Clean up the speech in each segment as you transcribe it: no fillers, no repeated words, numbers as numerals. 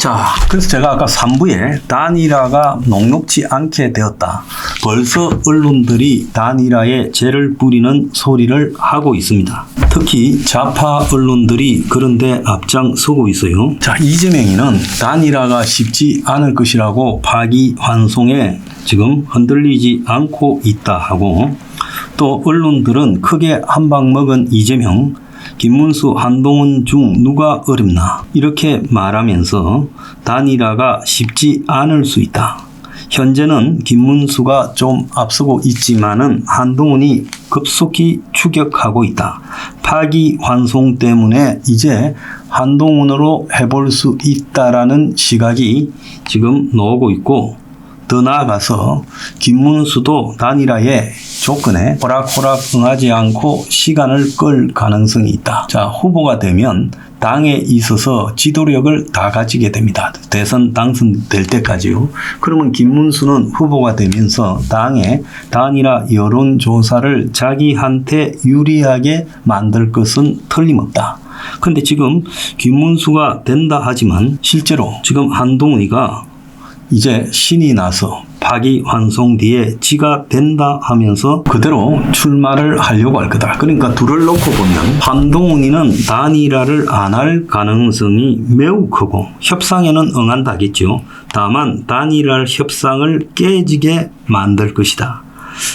자, 그래서 제가 아까 3부에 단일화가 녹록지 않게 되었다. 벌써 언론들이 단일화에 죄를 뿌리는 소리를 하고 있습니다. 특히 좌파 언론들이 그런데 앞장서고 있어요. 자, 이재명이는 단일화가 쉽지 않을 것이라고 파기환송에 지금 흔들리지 않고 있다 하고, 또 언론들은 크게 한 방 먹은 이재명, 김문수, 한동훈 중 누가 어렵나 이렇게 말하면서 단일화가 쉽지 않을 수 있다. 현재는 김문수가 좀 앞서고 있지만은 한동훈이 급속히 추격하고 있다. 파기환송 때문에 이제 한동훈으로 해볼 수 있다라는 시각이 지금 나오고 있고, 더 나아가서 김문수도 단일화의 조건에 호락호락 응하지 않고 시간을 끌 가능성이 있다. 자, 후보가 되면 당에 있어서 지도력을 다 가지게 됩니다. 대선 당선될 때까지요. 그러면 김문수는 후보가 되면서 당의 단일화 여론조사를 자기한테 유리하게 만들 것은 틀림없다. 그런데 지금 김문수가 된다 하지만 실제로 지금 한동훈이가 이제 신이 나서 파기환송 뒤에 지가 된다 하면서 그대로 출마를 하려고 할 거다. 그러니까 둘을 놓고 보면 한동훈이는 단일화를 안 할 가능성이 매우 크고 협상에는 응한다겠죠. 다만 단일화 협상을 깨지게 만들 것이다.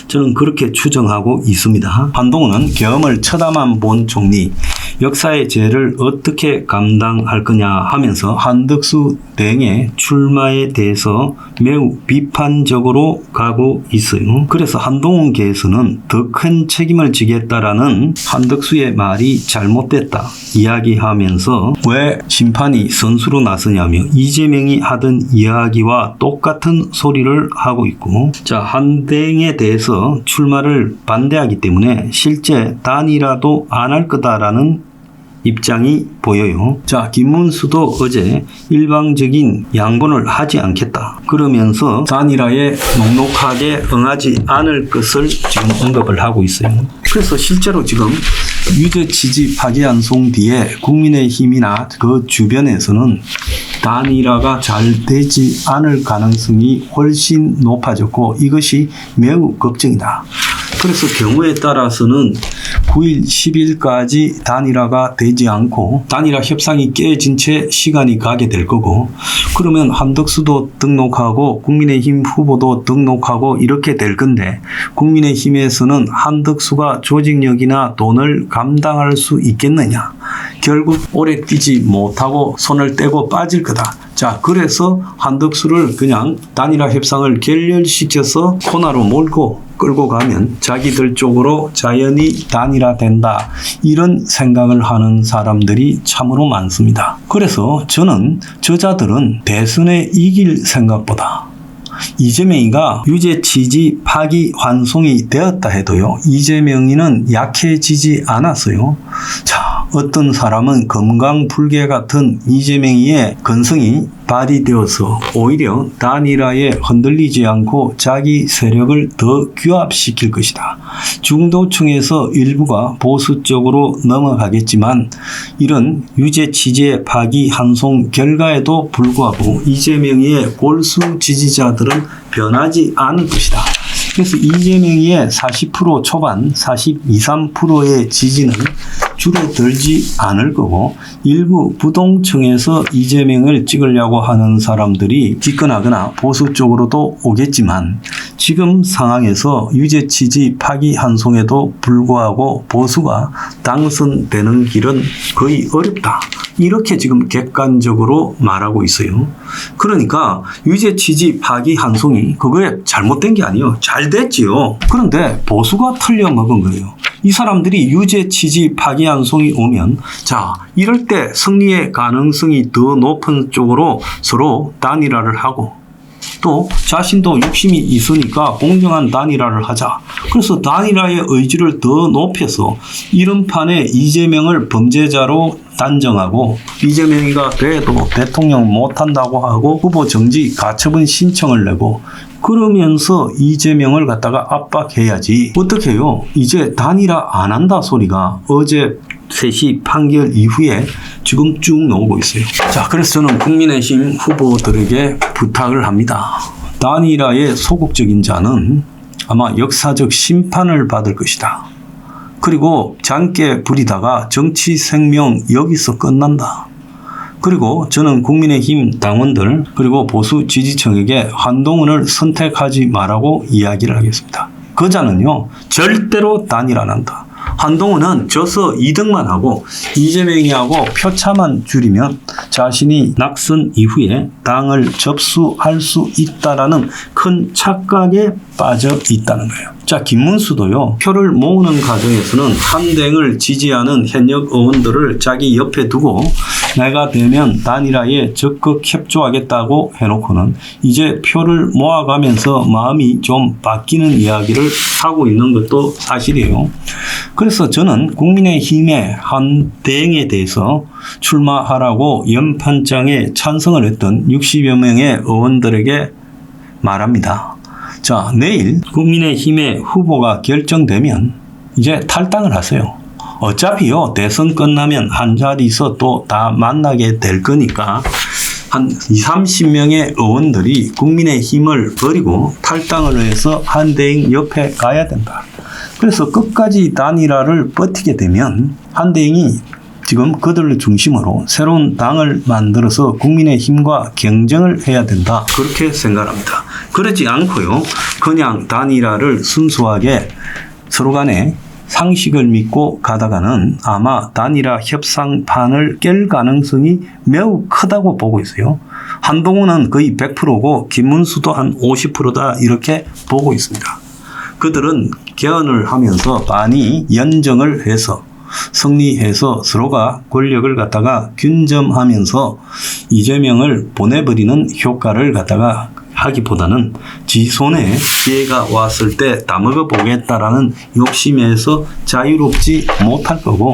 저는 그렇게 추정하고 있습니다. 한동훈은 계엄을 쳐다만 본 총리, 역사의 죄를 어떻게 감당할 거냐 하면서 한덕수 등의 출마에 대해서 매우 비판적으로 가고 있어요. 그래서 한동훈계에서는 더 큰 책임을 지겠다라는 한덕수의 말이 잘못됐다 이야기하면서 왜 심판이 선수로 나서냐며 이재명이 하던 이야기와 똑같은 소리를 하고 있고, 자, 한등에 대해서 출마를 반대하기 때문에 실제 단일화도 안 할 거다라는 입장이 보여요. 자, 김문수도 어제 일방적인 양보를 하지 않겠다 그러면서 단일화에 녹록하게 응하지 않을 것을 지금 언급을 하고 있어요. 그래서 실제로 지금 유죄 취지 파기환송 뒤에 국민의힘이나 그 주변에서는 단일화가 잘 되지 않을 가능성이 훨씬 높아졌고 이것이 매우 걱정이다. 그래서 경우에 따라서는 9일, 10일까지 단일화가 되지 않고 단일화 협상이 깨진 채 시간이 가게 될 거고, 그러면 한덕수도 등록하고 국민의힘 후보도 등록하고 이렇게 될 건데, 국민의힘에서는 한덕수가 조직력이나 돈을 감당할 수 있겠느냐, 결국 오래 뛰지 못하고 손을 떼고 빠질 거다. 자, 그래서 한덕수를 그냥 단일화 협상을 결렬시켜서 코너로 몰고 끌고 가면 자기들 쪽으로 자연히 단일화된다, 이런 생각을 하는 사람들이 참으로 많습니다. 그래서 저는 저자들은 대선에 이길 생각보다 이재명이가 유죄 취지 파기환송이 되었다 해도요, 이재명이는 약해지지 않았어요. 자, 어떤 사람은 금강불개 같은 이재명이의 근성이 발휘되어서 오히려 단일화에 흔들리지 않고 자기 세력을 더 규합시킬 것이다. 중도층에서 일부가 보수 쪽으로 넘어가겠지만 이런 유죄 취지의 파기환송 결과에도 불구하고 이재명이의 골수 지지자들은 변하지 않을 것이다. 그래서 이재명이의 40% 초반, 42, 3%의 지지는 줄어들지 않을 거고, 일부 부동층에서 이재명을 찍으려고 하는 사람들이 집권하거나 보수 쪽으로도 오겠지만, 지금 상황에서 유죄 취지 파기환송에도 불구하고 보수가 당선되는 길은 거의 어렵다. 이렇게 지금 객관적으로 말하고 있어요. 그러니까 유죄 취지 파기환송이 그거에 잘못된 게 아니에요. 잘 됐지요. 그런데 보수가 틀려먹은 거예요. 이 사람들이 유죄 취지 파기환송이 오면, 자, 이럴 때 승리의 가능성이 더 높은 쪽으로 서로 단일화를 하고, 또 자신도 욕심이 있으니까 공정한 단일화를 하자. 그래서 단일화의 의지를 더 높여서 이런 판에 이재명을 범죄자로 단정하고, 이재명이가 돼도 대통령 못한다고 하고 후보 정지 가처분 신청을 내고, 그러면서 이재명을 갖다가 압박해야지. 어떻게 해요? 이제 단일화 안 한다 소리가 어제 3시 판결 이후에 지금 쭉 나오고 있어요. 자, 그래서 저는 국민의힘 후보들에게 부탁을 합니다. 단일화의 소극적인 자는 아마 역사적 심판을 받을 것이다. 그리고 장깨 부리다가 정치 생명 여기서 끝난다. 그리고 저는 국민의힘 당원들 그리고 보수 지지층에게 한동훈을 선택하지 말라고 이야기를 하겠습니다. 그 자는요 절대로 단일 안 한다. 한동훈은 져서 2등만 하고 이재명이하고 표차만 줄이면 자신이 낙선 이후에 당을 접수할 수 있다라는 큰 착각에 빠져 있다는 거예요. 자, 김문수도요 표를 모으는 과정에서는 한대행을 지지하는 현역 의원들을 자기 옆에 두고 내가 되면 단일화에 적극 협조하겠다고 해놓고는 이제 표를 모아가면서 마음이 좀 바뀌는 이야기를 하고 있는 것도 사실이에요. 그래서 저는 국민의힘의 한대행에 대해서 출마하라고 연판장에 찬성을 했던 60여 명의 의원들에게 말합니다. 자, 내일 국민의힘의 후보가 결정되면 이제 탈당을 하세요. 어차피요 대선 끝나면 한 자리에서 또 다 만나게 될 거니까 한 20-30명의 의원들이 국민의힘을 버리고 탈당을 해서 한대행 옆에 가야 된다. 그래서 끝까지 단일화를 버티게 되면 한대행이 지금 그들을 중심으로 새로운 당을 만들어서 국민의힘과 경쟁을 해야 된다. 그렇게 생각합니다. 그러지 않고요. 그냥 단일화를 순수하게 서로 간에 상식을 믿고 가다가는 아마 단일화 협상판을 깰 가능성이 매우 크다고 보고 있어요. 한동훈은 거의 100%고 김문수도 한 50%다 이렇게 보고 있습니다. 그들은 개헌을 하면서 많이 연정을 해서 승리해서 서로가 권력을 갖다가 균점하면서 이재명을 보내버리는 효과를 갖다가 하기보다는 지 손에 기회가 왔을 때 따먹어 보겠다라는 욕심에서 자유롭지 못할 거고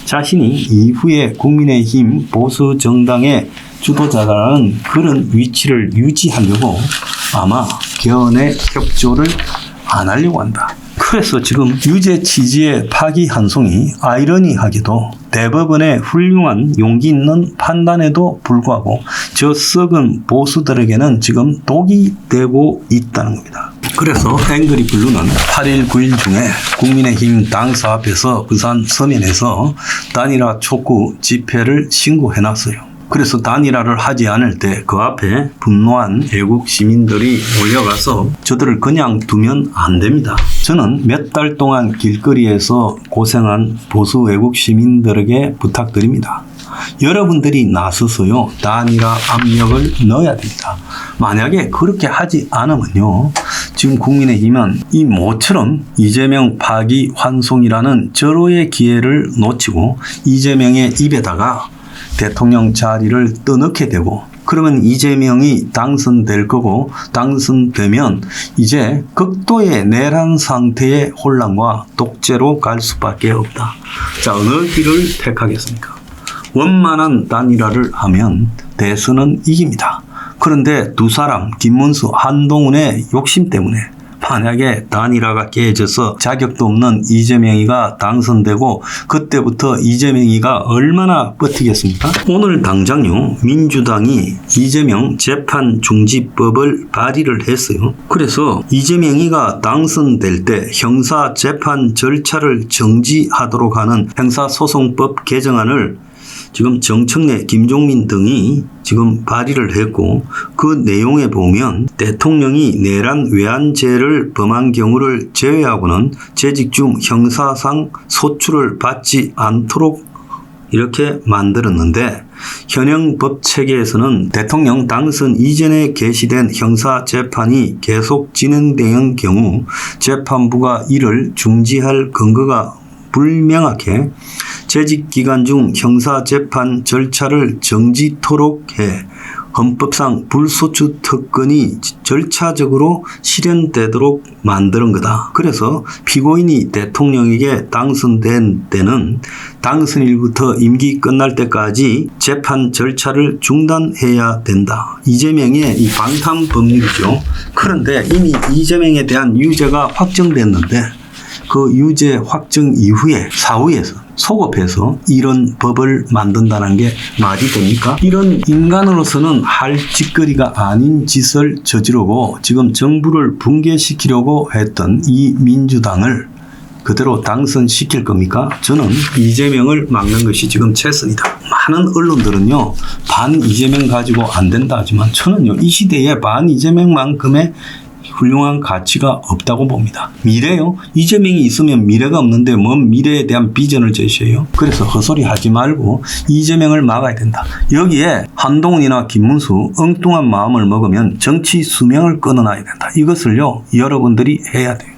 자신이 이후에 국민의힘 보수 정당의 주도자라는 그런 위치를 유지하려고 아마 개헌의 협조를 안 하려고 한다. 그래서 지금 유죄 취지의 파기환송이 아이러니하게도 대법원의 훌륭한 용기 있는 판단에도 불구하고 저 썩은 보수들에게는 지금 독이 되고 있다는 겁니다. 그래서 앵그리 블루는 8일 9일 중에 국민의힘 당사 앞에서 부산 서면에서 단일화 촉구 집회를 신고해놨어요. 그래서 단일화를 하지 않을 때 그 앞에 분노한 애국 시민들이 몰려가서 저들을 그냥 두면 안 됩니다. 저는 몇 달 동안 길거리에서 고생한 보수 애국 시민들에게 부탁드립니다. 여러분들이 나서서요 단일화 압력을 넣어야 됩니다. 만약에 그렇게 하지 않으면요 지금 국민의힘은 이 모처럼 이재명 파기환송이라는 절호의 기회를 놓치고 이재명의 입에다가 대통령 자리를 떠넣게 되고 그러면 이재명이 당선될 거고 당선되면 이제 극도의 내란 상태의 혼란과 독재로 갈 수밖에 없다. 자, 어느 길을 택하겠습니까? 원만한 단일화를 하면 대선은 이깁니다. 그런데 두 사람 김문수, 한동훈의 욕심 때문에 만약에 단일화가 깨져서 자격도 없는 이재명이가 당선되고 그때부터 이재명이가 얼마나 버티겠습니까? 오늘 당장요 민주당이 이재명 재판중지법을 발의를 했어요. 그래서 이재명이가 당선될 때 형사재판 절차를 정지하도록 하는 형사소송법 개정안을 지금 정청래, 김종민 등이 지금 발의를 했고 그 내용에 보면 대통령이 내란 외환죄를 범한 경우를 제외하고는 재직 중 형사상 소출을 받지 않도록 이렇게 만들었는데 현행 법 체계에서는 대통령 당선 이전에 개시된 형사재판이 계속 진행되는 경우 재판부가 이를 중지할 근거가 불명확해 재직 기간 중 형사재판 절차를 정지토록 해 헌법상 불소추 특권이 절차적으로 실현되도록 만드는 거다. 그래서 피고인이 대통령에게 당선된 때는 당선일부터 임기 끝날 때까지 재판 절차를 중단해야 된다. 이재명의 이 방탄 법률이죠. 그런데 이미 이재명에 대한 유죄가 확정됐는데 그 유죄 확정 이후에 사후에서 소급해서 이런 법을 만든다는 게 말이 됩니까? 이런 인간으로서는 할 짓거리가 아닌 짓을 저지르고 지금 정부를 붕괴시키려고 했던 이 민주당을 그대로 당선시킬 겁니까? 저는 이재명을 막는 것이 지금 최선이다. 많은 언론들은요, 반 이재명 가지고 안 된다 하지만 저는요, 이 시대에 반 이재명만큼의 훌륭한 가치가 없다고 봅니다. 미래요? 이재명이 있으면 미래가 없는데 뭔 미래에 대한 비전을 제시해요? 그래서 헛소리 하지 말고 이재명을 막아야 된다. 여기에 한동훈이나 김문수 엉뚱한 마음을 먹으면 정치 수명을 끊어놔야 된다. 이것을요, 여러분들이 해야 돼요.